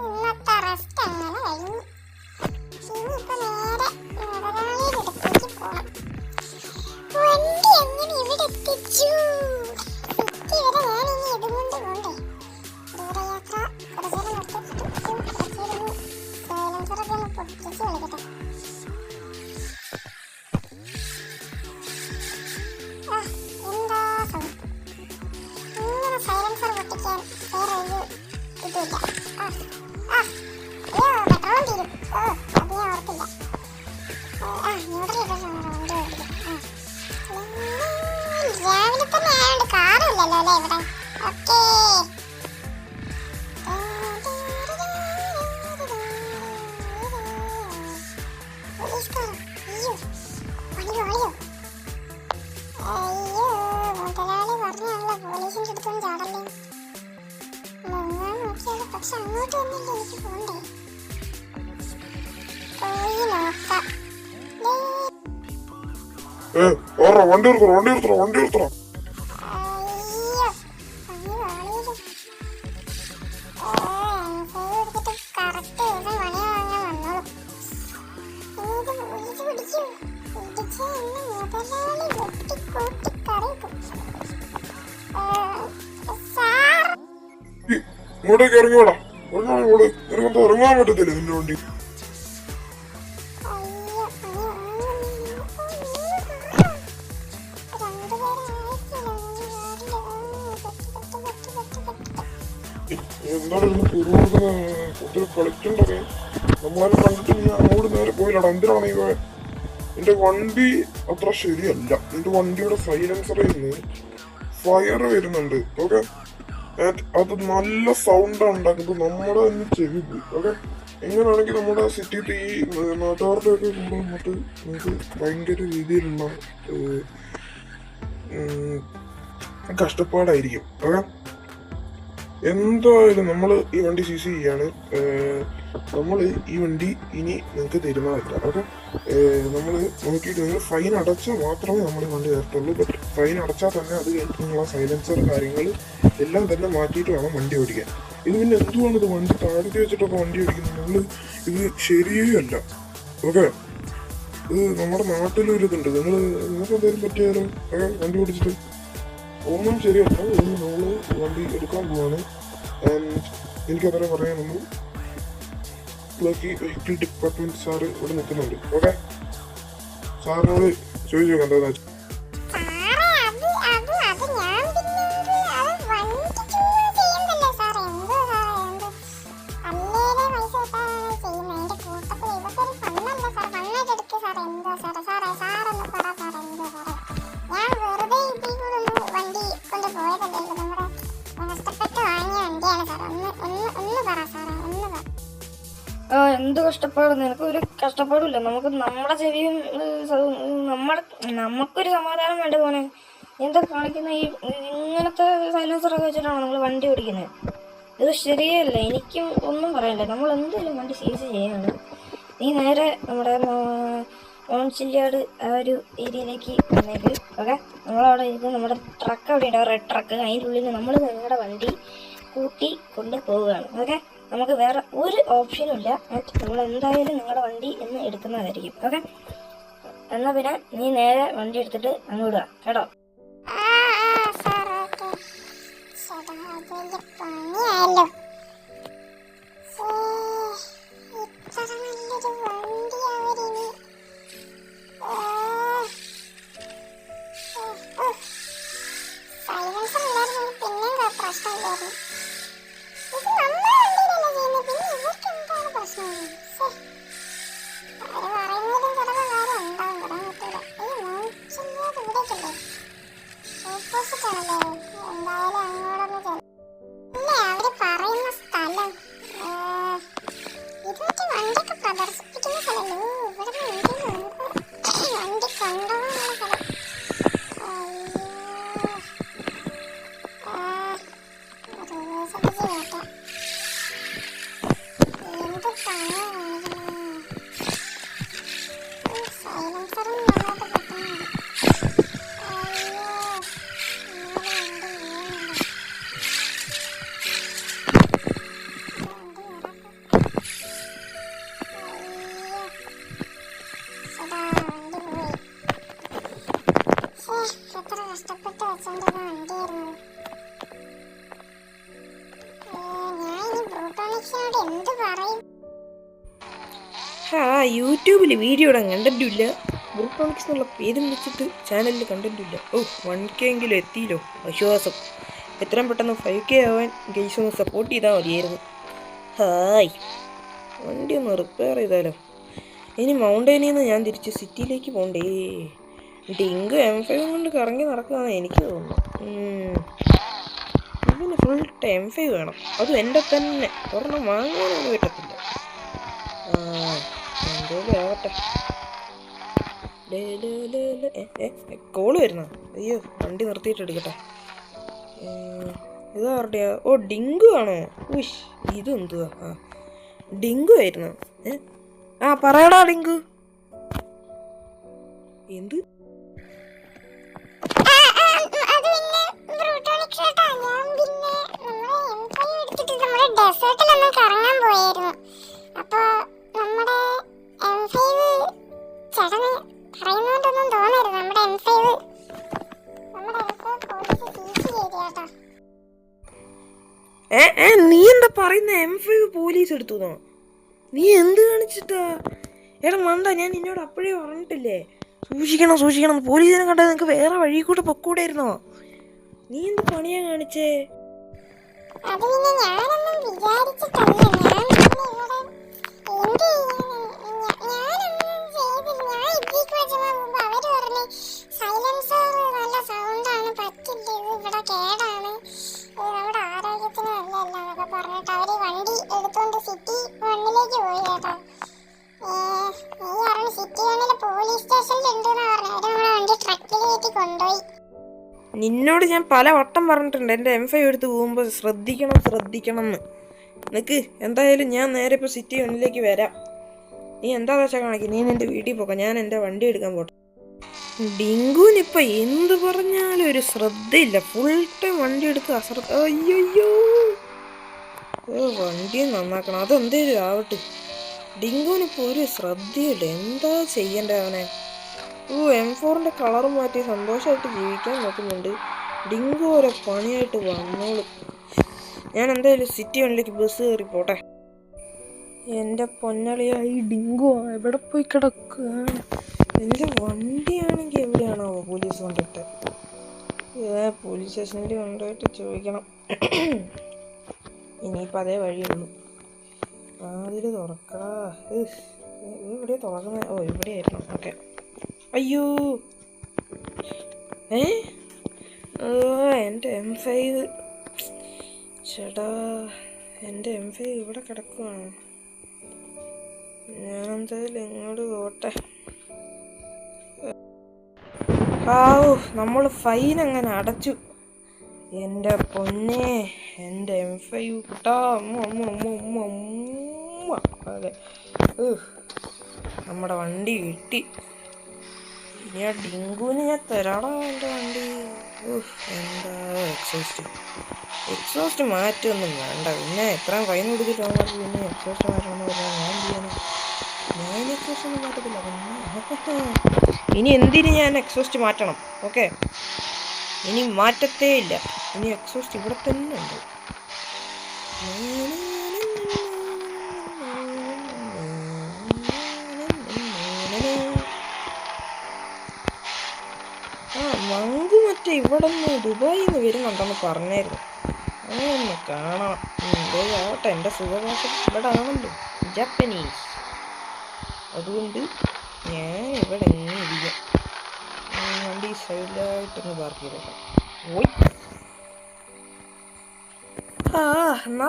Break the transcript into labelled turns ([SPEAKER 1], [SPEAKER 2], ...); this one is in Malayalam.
[SPEAKER 1] ഇന്നത്തെ റെസ്റ്റ് അങ്ങനെ കഴിഞ്ഞു. ഇനിയിപ്പോ നേരെ മുതലാളിയുടെ അടുത്തേക്ക് പോണം. വണ്ടി എങ്ങനെ ഇവിടെ എത്തിച്ചു? സിറ്റി വരെ ഞാൻ ഇനി ഇതുകൊണ്ട് പോണ്ടേ? ദൂരയാത്ര കുറച്ചേരം നിർത്തിച്ചിട്ട് കുറച്ചേരം സൈലൻസറൊക്കെ ഒന്ന് പൊട്ടിച്ച് കളിക്കട്ടെ. എന്താ സൗണ്ട്? ഇങ്ങനെ സൈലൻസർ പൊട്ടിക്കാൻ വേറെ ഒരു ഇതില്ല. അയ്യോ പെട്രോളും തീരും. അത് ഞാൻ ഓർത്തില്ല. ന്യൂട്രൽ വണ്ടി ഓടിക്കും. രാവിലെ തന്നെ ആയതുകൊണ്ട് കാറില്ലല്ലോ അല്ലേ ഇവിടെ? ഓക്കേ. അയ്യോ മുതലാളി പറഞ്ഞാണല്ലോ പോലീസിന്റെ അടുത്തൊന്നും ചാടല്ലേ. മുങ്ങാൻ നോക്കിയാൽ പക്ഷെ അങ്ങോട്ട് വന്നില്ല. എനിക്ക് പോണ്ടേ? പോയി നോക്കാം.
[SPEAKER 2] വണ്ടി എടുത്തോ.
[SPEAKER 1] അയ്യോ പണി വാളിയിലും എടുത്തിട്ട് കറക്റ്റ് ദിവസം പണി വാങ്ങാൻ വന്നോളൂ. ഇത് പോലീസ് പിടിക്കൂ. പിടിച്ച എന്നെ മുതലാളി വെട്ടിക്കൂട്ടി കറിയിക്കും. സാർ
[SPEAKER 2] ഇങ്ങോട്ടേക്ക് ഇറങ്ങിയോടാ. ഇറങ്ങാൻ പറ്റത്തില്ല നിന്റെ വണ്ടി. എന്താണ് കുട്ടികൾ കളിക്കണ്ടേ? നമ്മളെ കണ്ടിട്ട് നീ അങ്ങോട്ട് നേരെ പോയില്ലടാ. എന്തിനാണ് നീ പോയത്? നിന്റെ വണ്ടി അത്ര ശരിയല്ല. നിന്റെ വണ്ടിയുടെ സൈലൻസറിൽ നിന്ന് ഫയർ വരുന്നുണ്ട്. ഓക്കെ, അത് നല്ല സൗണ്ടാണ് ഉണ്ടാക്കുന്നത്. നമ്മുടെ തന്നെ ചെവി പോയി. ഓക്കെ, എങ്ങനെയാണെങ്കിൽ നമ്മുടെ സിറ്റിയിൽ ഈ നാട്ടുകാരുടെ ഒക്കെ കൂടെ വന്നിട്ട് നമുക്ക് ഭയങ്കര രീതിയിലുള്ള കഷ്ടപ്പാടായിരിക്കും. ഓക്കെ, എന്തായാലും നമ്മൾ ഈ വണ്ടി സീസ് ചെയ്യാണ്. നമ്മൾ ഈ വണ്ടി ഇനി നിങ്ങൾക്ക് തരുന്നതല്ല. ഓക്കെ, നമ്മൾ നോക്കിയിട്ട് നിങ്ങൾ ഫൈൻ അടച്ചാൽ മാത്രമേ നമ്മൾ ഈ വണ്ടി തരത്തുള്ളൂ. ബട്ട് ഫൈൻ അടച്ചാൽ തന്നെ അത് കഴിഞ്ഞിട്ടുള്ള സൈലൻസർ കാര്യങ്ങൾ എല്ലാം തന്നെ മാറ്റിയിട്ട് വേണം വണ്ടി ഓടിക്കാൻ. ഇത് പിന്നെ എന്തുവാണ് ഇത് വണ്ടി താഴത്തി വെച്ചിട്ടൊക്കെ വണ്ടി ഓടിക്കുന്നത്? നമ്മൾ ഇത് ശരിയേ അല്ല. ഓക്കെ, ഇത് നമ്മുടെ നാട്ടിലൊരിതുണ്ട്. നിങ്ങൾക്ക് എന്തെങ്കിലും പറ്റിയാലോ വണ്ടി ഓടിച്ചിട്ട് ഒന്നും ശരിയല്ല. ഇനി നമ്മൾ വണ്ടി എടുക്കാൻ പോവാണ്. ആൻഡ് എനിക്കതന്നെ പറയാനുള്ളൂ. വെഹിക്കിൾ ഡിപ്പാർട്ട്മെന്റ് സാറ് ഇവിടെ നിൽക്കുന്നുണ്ട്. ഓക്കെ, സാറിനോട് ചോദിച്ചു നോക്കാം എന്താണെന്ന് വെച്ചാൽ.
[SPEAKER 3] എന്ത് കഷ്ടപ്പാട്? നിനക്ക് ഒരു കഷ്ടപ്പാടില്ല. നമുക്ക് നമ്മുടെ ചെവിയും നമുക്കൊരു സമാധാനം വേണ്ട പോനെ. എന്താ കാണിക്കുന്ന? ഈ ഇങ്ങനത്തെ സൈലൻസറൊക്കെ വെച്ചിട്ടാണ് നമ്മൾ വണ്ടി ഓടിക്കുന്നത്. ഇത് ശരിയല്ല. എനിക്കും ഒന്നും പറയാനില്ല. നമ്മൾ എന്തായാലും വണ്ടി സീസ് ചെയ്യാണ്. നീ നേരെ നമ്മുടെ മോൺസില്യാട് ആ ഒരു ഏരിയയിലേക്ക് വന്നേക്ക്. ഓക്കെ, നമ്മളവിടെ ഇരിക്കും. നമ്മുടെ ട്രക്ക് അവിടെ ഉണ്ടാവും, റെഡ് ട്രക്ക്. അതിൻ്റെ ഉള്ളിൽ നമ്മൾ നിങ്ങളുടെ വണ്ടി കൂട്ടി കൊണ്ട് പോവുകയാണ്. ഓക്കെ, നമുക്ക് വേറെ ഒരു ഓപ്ഷനും ഇല്ല. നമ്മൾ എന്തായാലും നിങ്ങളുടെ വണ്ടി എന്ന് എടുക്കുന്നതായിരിക്കും. ഓക്കെ, എന്നാൽ പിന്നെ നീ നേരെ വണ്ടി എടുത്തിട്ട് അങ്ങ് വിടുക കേട്ടോ.
[SPEAKER 1] പണിയായല്ലോ. ഇത്ര നല്ലൊരു വണ്ടി അവരിനി സൈലൻസർ ഇല്ലായിരുന്നു. പിന്നെയും പ്രശ്നമില്ലായിരുന്നു. ഇത് നമ്മുടെ വണ്ടിയിലല്ല ചെയ്യുന്നത്. പിന്നെ ഇവർക്ക് എന്താണ് പ്രശ്നം? അവര് പറയുന്നതിലും ചിലപ്പോൾ കാര്യം ഉണ്ടാവും. പറയാൻ പറ്റൂല. ഈ മോശം ഇവിടേക്കല്ലേ? എന്ത് പറയും?
[SPEAKER 3] ആ യൂട്യൂബിൽ വീഡിയോ ഇടാൻ കണ്ടന്റുമില്ല, ബ്രൂട്ടോണിക്സ് എന്നുള്ള പേരും വെച്ചിട്ട് ചാനലിൽ കണ്ടന്റുമില്ല. 1K എങ്കിലും എത്തിയില്ലോ, ആശ്വാസം. എത്രയും പെട്ടെന്ന് 5K ആവാൻ ഗെയ്സ് ഒന്ന് സപ്പോർട്ട് ചെയ്താൽ മതിയായിരുന്നു. ഹായ്, വണ്ടി ഒന്ന് റിപ്പയർ ചെയ്താലോ. ഇനി മൗണ്ടൈനിൽ നിന്ന് ഞാൻ തിരിച്ച് സിറ്റിയിലേക്ക് പോകണ്ടേ. ഡിങ്ക് M5 കൊണ്ട് കറങ്ങി നടക്കുകയാണെന്ന് എനിക്ക് തോന്നുന്നു. ഇതിന് ഫുൾ M5 വേണം, അതും എൻ്റെ തന്നെ. ഒരെണ്ണം വാങ്ങാനൊന്നും പറ്റത്തില്ല. എന്തേലും ആവട്ടെ. കോള് വരുന്ന, അയ്യോ വണ്ടി നിർത്തിയിട്ട് എടുക്കട്ടെ. ഇതാരുടെയാ? ഡിങ്കു ആണോ? ഉഷ്, ഇതെന്തുവാ? ഡിങ്കു ആയിരുന്നു. പറയടാ ഡിങ്കു. എന്ത്?
[SPEAKER 1] ഡെസേർട്ടിലൊന്നും കറങ്ങാൻ പോയായിരുന്നു. അപ്പൊ നമ്മുടെ M5 ചടങ്ങ് പറയുന്നോണ്ടൊന്നും തോന്നരുത്. നമ്മുടെ M5 പോലീസ് സീസ് ചെയ്തേട്ടാ.
[SPEAKER 3] നീ എന്താ പറയുന്ന? M5 police എടുത്തുന്നോ? നീ എന്ത് കാണിച്ചിട്ടാ? എടാ മണ്ട, ഞാൻ നിന്നോട് അപ്പോഴേ പറഞ്ഞിട്ടില്ലേ സൂക്ഷിക്കണം. പോലീസിനെ കണ്ടാൽ നിനക്ക് വേറെ വഴി കൂടെ പൊക്കൂടായിരുന്നോ? നീ എന്ത് പണിയാ കാണിച്ചേ?
[SPEAKER 1] അത് പിന്നെ ഞാനൊന്നും വിചാരിച്ചിട്ടല്ല. ഞാൻ പിന്നെ ഇവിടെ എന്ത് ഞാനൊന്നും ചെയ്തില്ല. ഞാൻ ഇതിലേക്ക് വെച്ചപ്പോ അവര് പറഞ്ഞു സൈലൻസർ നല്ല സൗണ്ടാണ്, പറ്റില്ല, ഇത് ഇവിടെ കേടാണ്, ഇത് നമ്മുടെ ആരോഗ്യത്തിന് നല്ലതല്ല എന്നൊക്കെ പറഞ്ഞിട്ട് അവര് വണ്ടി എടുത്തോണ്ട് സിറ്റി 1ലേക്ക് പോയി കേട്ടോ. നീ പറഞ്ഞു സിറ്റി 1 പോലീസ് സ്റ്റേഷനിൽ ഉണ്ടെന്ന് പറഞ്ഞു. അവര് നമ്മുടെ വണ്ടി ട്രക്കിൽ കയറ്റി കൊണ്ടുപോയി.
[SPEAKER 3] നിന്നോട് ഞാൻ പല വട്ടം പറഞ്ഞിട്ടുണ്ട് എൻ്റെ M5 എടുത്ത് പോകുമ്പോൾ ശ്രദ്ധിക്കണം എന്ന്. നിനക്ക് എന്തായാലും ഞാൻ നേരെ ഇപ്പോൾ സിറ്റി 1ലേക്ക് വരാം. നീ എന്താ വെച്ചാൽ കാണിക്കും. നീ നിൻ്റെ വീട്ടിൽ പോക്കാം, ഞാൻ എൻ്റെ വണ്ടി എടുക്കാൻ പോട്ടെ. ഡിങ്കുവിനിപ്പോൾ എന്ത് പറഞ്ഞാലും ഒരു ശ്രദ്ധയില്ല. ഫുൾ ടൈം വണ്ടി എടുത്ത് അയ്യോ വണ്ടി നന്നാക്കണം, അതെന്തേലും ആവട്ടെ. ഡിങ്കുവിനിപ്പോൾ ഒരു ശ്രദ്ധയില്ല. എന്താ ചെയ്യണ്ടേ അവനെ? M4ൻ്റെ കളർ മാറ്റി സന്തോഷമായിട്ട് ജീവിക്കാൻ നോക്കുന്നുണ്ട്. ഡിങ്കു ഓരോ പണിയായിട്ട് വന്നോളൂ. ഞാൻ എന്തായാലും സിറ്റി 1ലേക്ക് ബസ് കയറി പോട്ടെ. എൻ്റെ പൊന്നളിയായി ഡിങ്കു എവിടെ പോയി കിടക്കുകയാണ്? എൻ്റെ വണ്ടിയാണെങ്കിൽ എവിടെയാണോ പോലീസ് കൊണ്ടിട്ട്? പോലീസ് സ്റ്റേഷനിൽ കൊണ്ടുപോയിട്ട് ചോദിക്കണം. ഇനിയിപ്പോൾ അതേ വഴിയുള്ളൂ. അതിൽ തുറക്കടാ. ഇവിടെ തുറക്കുന്നത്? ഇവിടെയായിരുന്നു. ഓക്കെ. അയ്യോ, എൻ്റെ M5 ചേട്ടാ, എൻ്റെ M5 ഇവിടെ കിടക്കുവാണ്. ഞാനെന്തായാലും ഇങ്ങോട്ട് പോട്ടെ. നമ്മൾ ഫൈൻ അങ്ങനെ അടച്ചു. എൻ്റെ പൊന്നെ, എൻ്റെ M5 കിട്ടാ. അതെ, നമ്മുടെ വണ്ടി കിട്ടി. ഇനി ആ ഡിങ്കുവിന് ഞാൻ തരാടാ എൻ്റെ വണ്ടി. എന്താ എക്സോസ്റ്റ് മാറ്റൊന്നും വേണ്ട. പിന്നെ എത്രയും ഫൈൻ കൊടുത്തിട്ട് പിന്നെ എക്സോസ്റ്റ് മാറ്റണമെന്ന് പറഞ്ഞാൽ ഞാൻ ചെയ്യാനും. ഞാൻ എക്സോസ്റ്റ് ഒന്നും മാറ്റത്തില്ല. ഇനി എന്തിന് ഞാൻ എക്സോസ്റ്റ് മാറ്റണം? ഓക്കെ, ഇനി മാറ്റത്തേ ഇല്ല. ഇനി എക്സോസ്റ്റ് ഇവിടെ തന്നെ ഉണ്ട്. മങ്ക് മറ്റേ ഇവിടെ നിന്ന് ദുബായിൽ നിന്ന് വരുന്നുണ്ടെന്ന് പറഞ്ഞായിരുന്നു. അങ്ങനൊന്ന് കാണണം. ആവട്ടെ, എൻ്റെ സുഖവാസം ഇവിടെ ആണല്ലോ, ജാപ്പനീസ്. അതുകൊണ്ട് ഞാൻ ഇവിടെ എങ്ങനെ ഇരിക്കാം. വണ്ടി സൈഡിലായിട്ടൊന്ന് പാർക്ക് ചെയ്തേക്കാം. എന്നാ